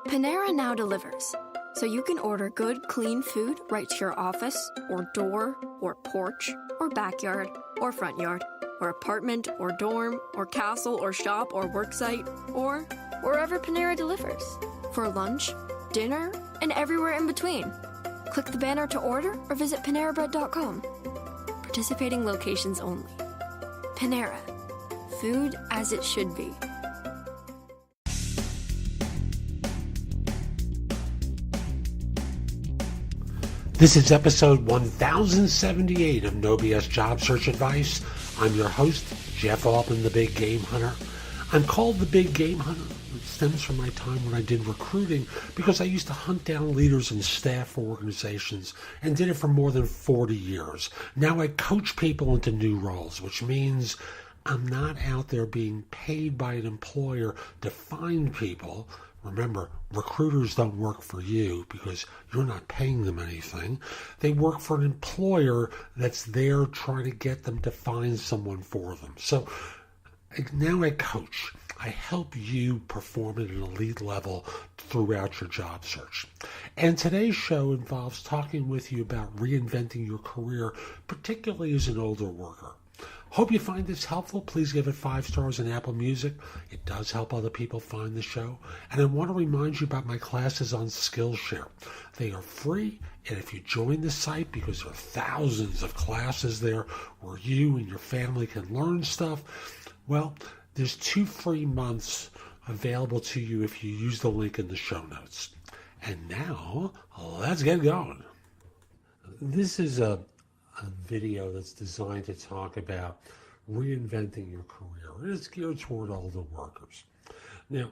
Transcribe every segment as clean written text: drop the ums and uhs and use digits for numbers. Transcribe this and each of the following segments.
Panera now delivers, so you can order good, clean food right to your office, or door, or porch, or backyard, or front yard, or apartment, or dorm, or castle, or shop, or worksite, or wherever Panera delivers. For lunch, dinner, and everywhere in between. Click the banner to order or visit PaneraBread.com. Participating locations only. Panera. Food as it should be. This is episode 1078 of No BS Job Search Advice. I'm your host, Jeff Altman, the Big Game Hunter. I'm called the Big Game Hunter. It stems from my time when I did recruiting because I used to hunt down leaders and staff for organizations and did it for more than 40 years. Now I coach people into new roles, which means I'm not out there being paid by an employer to find people. Remember, recruiters don't work for you because you're not paying them anything. They work for an employer that's there trying to get them to find someone for them. So now I coach. I help you perform at an elite level throughout your job search. And today's show involves talking with you about reinventing your career, particularly as an older worker. Hope you find this helpful. Please give it 5 stars in Apple Music. It does help other people find the show. And I want to remind you about my classes on Skillshare. They are free, and if you join the site, because there are thousands of classes there where you and your family can learn stuff, well, there's 2 free months available to you if you use the link in the show notes. And now, let's get going. This is a video that's designed to talk about reinventing your career. And it's geared toward older workers. Now,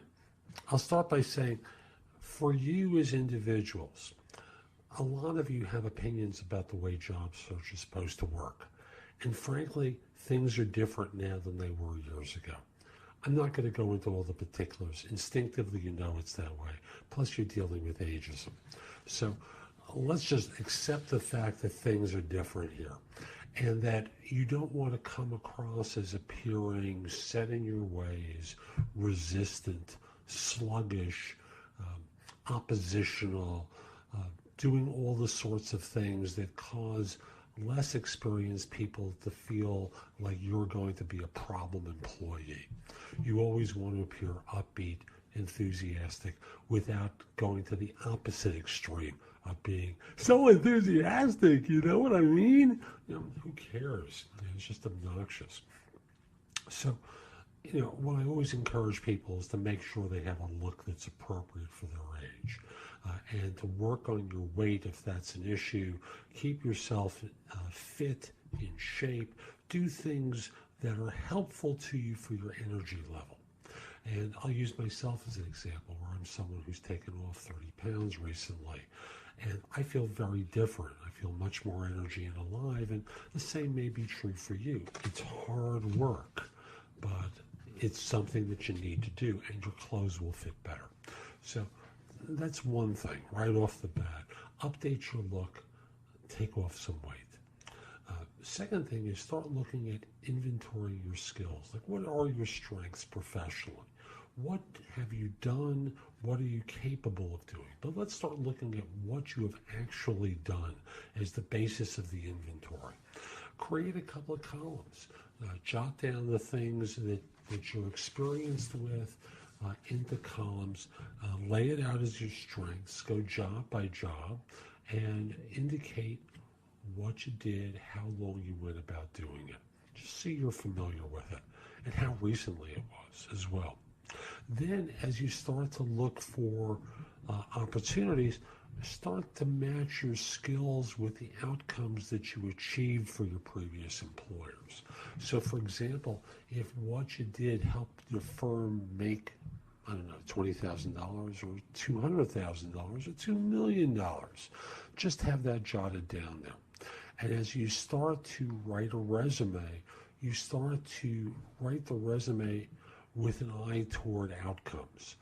I'll start by saying, for you as individuals, a lot of you have opinions about the way job search is supposed to work. And frankly, things are different now than they were years ago. I'm not going to go into all the particulars. Instinctively, you know it's that way. Plus, you're dealing with ageism. So let's just accept the fact that things are different here and that you don't want to come across as appearing set in your ways, resistant, sluggish, oppositional, doing all the sorts of things that cause less experienced people to feel like you're going to be a problem employee. You always want to appear upbeat, enthusiastic, without going to the opposite extreme of being so enthusiastic, you know what I mean? Who cares? It's just obnoxious. So, what I always encourage people is to make sure they have a look that's appropriate for their age. And to work on your weight if that's an issue. Keep yourself fit, in shape. Do things that are helpful to you for your energy level. And I'll use myself as an example where I'm someone who's taken off 30 pounds recently. And I feel very different. I feel much more energy and alive. And the same may be true for you. It's hard work, but it's something that you need to do, and your clothes will fit better. So that's one thing right off the bat. Update your look, take off some weight. Second thing is start looking at inventory your skills. Like, what are your strengths professionally? What have you done? What are you capable of doing? But let's start looking at what you have actually done as the basis of the inventory. Create a couple of columns. Jot down the things that you're experienced with into columns. Lay it out as your strengths. Go job by job and indicate what you did, how long you went about doing it. Just so you're familiar with it and how recently it was as well. Then as you start to look for opportunities, start to match your skills with the outcomes that you achieved for your previous employers. So for example, if what you did helped your firm make, I don't know, $20,000 or $200,000 or $2 million, just have that jotted down there. And as you start to write a resume, you start to write the resume with an eye toward outcomes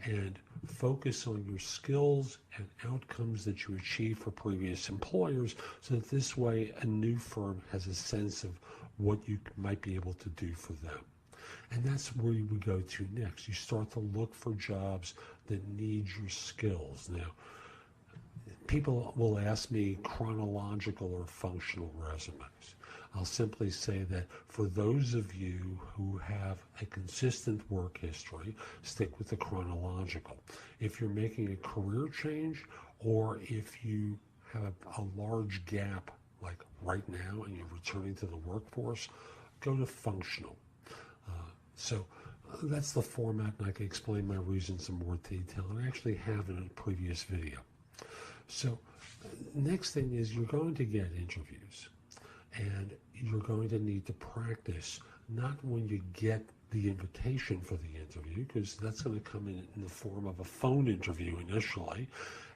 and focus on your skills and outcomes that you achieve for previous employers, so that this way a new firm has a sense of what you might be able to do for them. And that's where you would go to next. You start to look for jobs that need your skills. Now, people will ask me chronological or functional resumes. I'll simply say that for those of you who have a consistent work history, stick with the chronological. If you're making a career change, or if you have a large gap like right now and you're returning to the workforce, go to functional. So that's the format, and I can explain my reasons in more detail, and I actually have in a previous video. So next thing is you're going to get interviews, and you're going to need to practice, not when you get the invitation for the interview, because that's going to come in the form of a phone interview initially,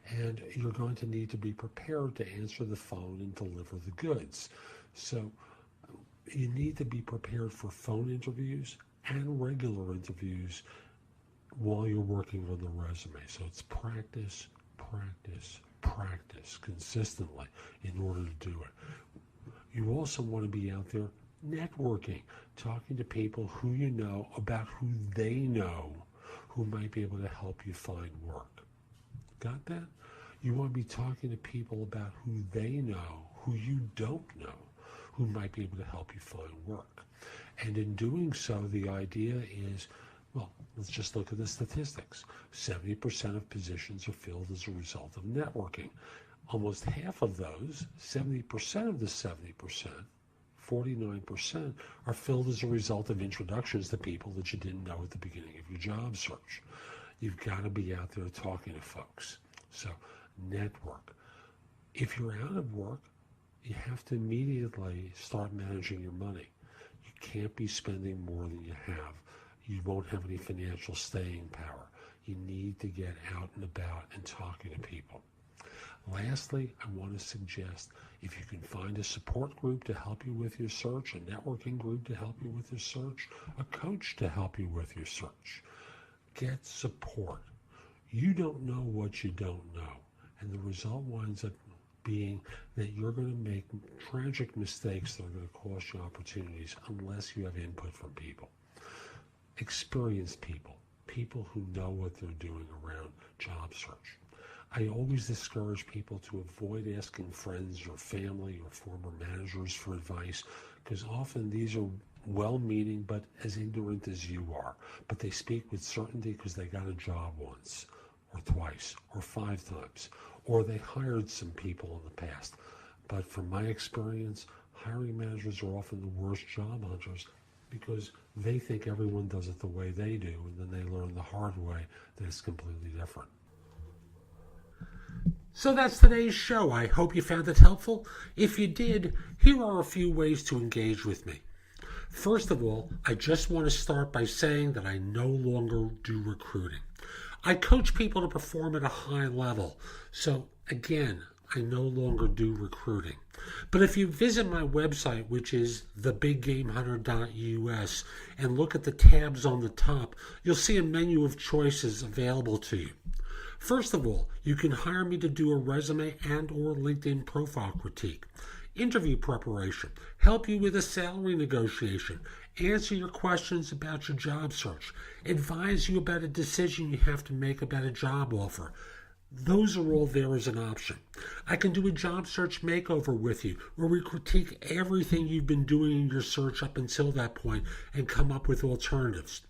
and you're going to need to be prepared to answer the phone and deliver the goods. So you need to be prepared for phone interviews and regular interviews while you're working on the resume. So it's practice, practice, practice consistently in order to do it. You also want to be out there networking, talking to people who you know about who they know who might be able to help you find work. Got that? You want to be talking to people about who they know, who you don't know, who might be able to help you find work. And in doing so, the idea is, well, let's just look at the statistics. 70% of positions are filled as a result of networking. Almost half of those, 70% of the 70%, 49%, are filled as a result of introductions to people that you didn't know at the beginning of your job search. You've got to be out there talking to folks. So network. If you're out of work, you have to immediately start managing your money. You can't be spending more than you have. You won't have any financial staying power. You need to get out and about and talking to people. Lastly, I want to suggest if you can find a support group to help you with your search, a networking group to help you with your search, a coach to help you with your search, get support. You don't know what you don't know, and the result winds up being that you're going to make tragic mistakes that are going to cost you opportunities unless you have input from people. Experienced people, people who know what they're doing around job search. I always discourage people to avoid asking friends or family or former managers for advice, because often these are well-meaning but as ignorant as you are. But they speak with certainty because they got a job once or twice or 5 times, or they hired some people in the past. But from my experience, hiring managers are often the worst job hunters because they think everyone does it the way they do, and then they learn the hard way that it's completely different. So that's today's show. I hope you found it helpful. If you did, here are a few ways to engage with me. First of all, I just want to start by saying that I no longer do recruiting. I coach people to perform at a high level. So again, I no longer do recruiting. But if you visit my website, which is thebiggamehunter.us, and look at the tabs on the top, you'll see a menu of choices available to you. First of all, you can hire me to do a resume and or LinkedIn profile critique, interview preparation, help you with a salary negotiation, answer your questions about your job search, advise you about a decision you have to make about a job offer. Those are all there as an option. I can do a job search makeover with you, where we critique everything you've been doing in your search up until that point and come up with alternatives.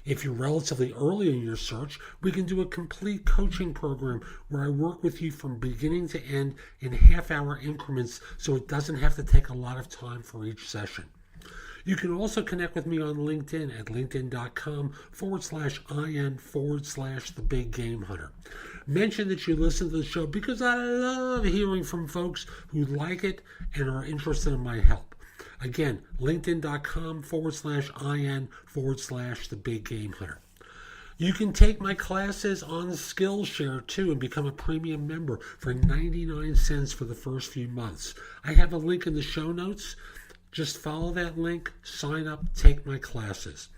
If you're relatively early in your search, we can do a complete coaching program where I work with you from beginning to end in half-hour increments so it doesn't have to take a lot of time for each session. You can also connect with me on LinkedIn at linkedin.com/IN/thebiggamehunter. Mention that you listen to the show because I love hearing from folks who like it and are interested in my help. Again, linkedin.com/IN/thebiggamehunter. You can take my classes on Skillshare too and become a premium member for 99 cents for the first few months. I have a link in the show notes. Just follow that link, sign up, take my classes.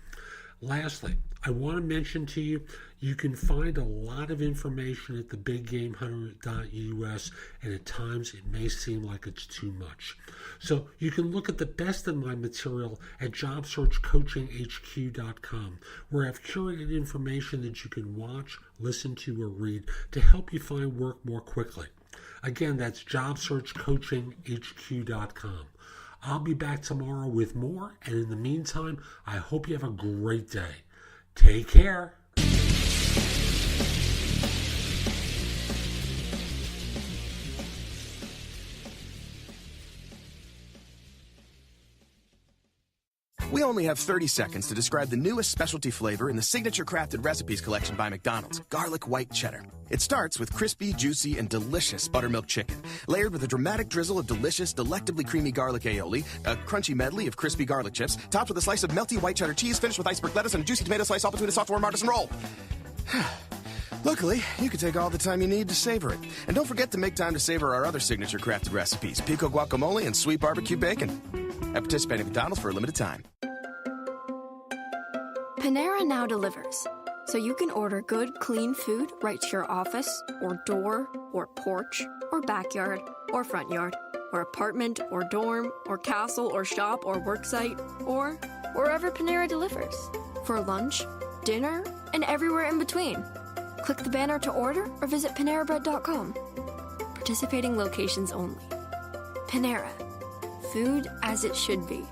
Lastly, I want to mention to you, you can find a lot of information at thebiggamehunter.us, and at times it may seem like it's too much. So you can look at the best of my material at jobsearchcoachinghq.com, where I've curated information that you can watch, listen to, or read to help you find work more quickly. Again, that's jobsearchcoachinghq.com. I'll be back tomorrow with more, and in the meantime, I hope you have a great day. Take care. We only have 30 seconds to describe the newest specialty flavor in the Signature Crafted Recipes collection by McDonald's, Garlic White Cheddar. It starts with crispy, juicy, and delicious buttermilk chicken, layered with a dramatic drizzle of delicious, delectably creamy garlic aioli, a crunchy medley of crispy garlic chips, topped with a slice of melty white cheddar cheese, finished with iceberg lettuce and a juicy tomato slice all between a soft warm artisan roll. Luckily, you can take all the time you need to savor it. And don't forget to make time to savor our other Signature Crafted recipes, pico guacamole and sweet barbecue bacon. At participating McDonald's for a limited time. Panera now delivers, so you can order good, clean food right to your office, or door, or porch, or backyard, or front yard, or apartment, or dorm, or castle, or shop, or worksite, or wherever Panera delivers. For lunch, dinner, and everywhere in between. Click the banner to order or visit PaneraBread.com. Participating locations only. Panera. Food as it should be.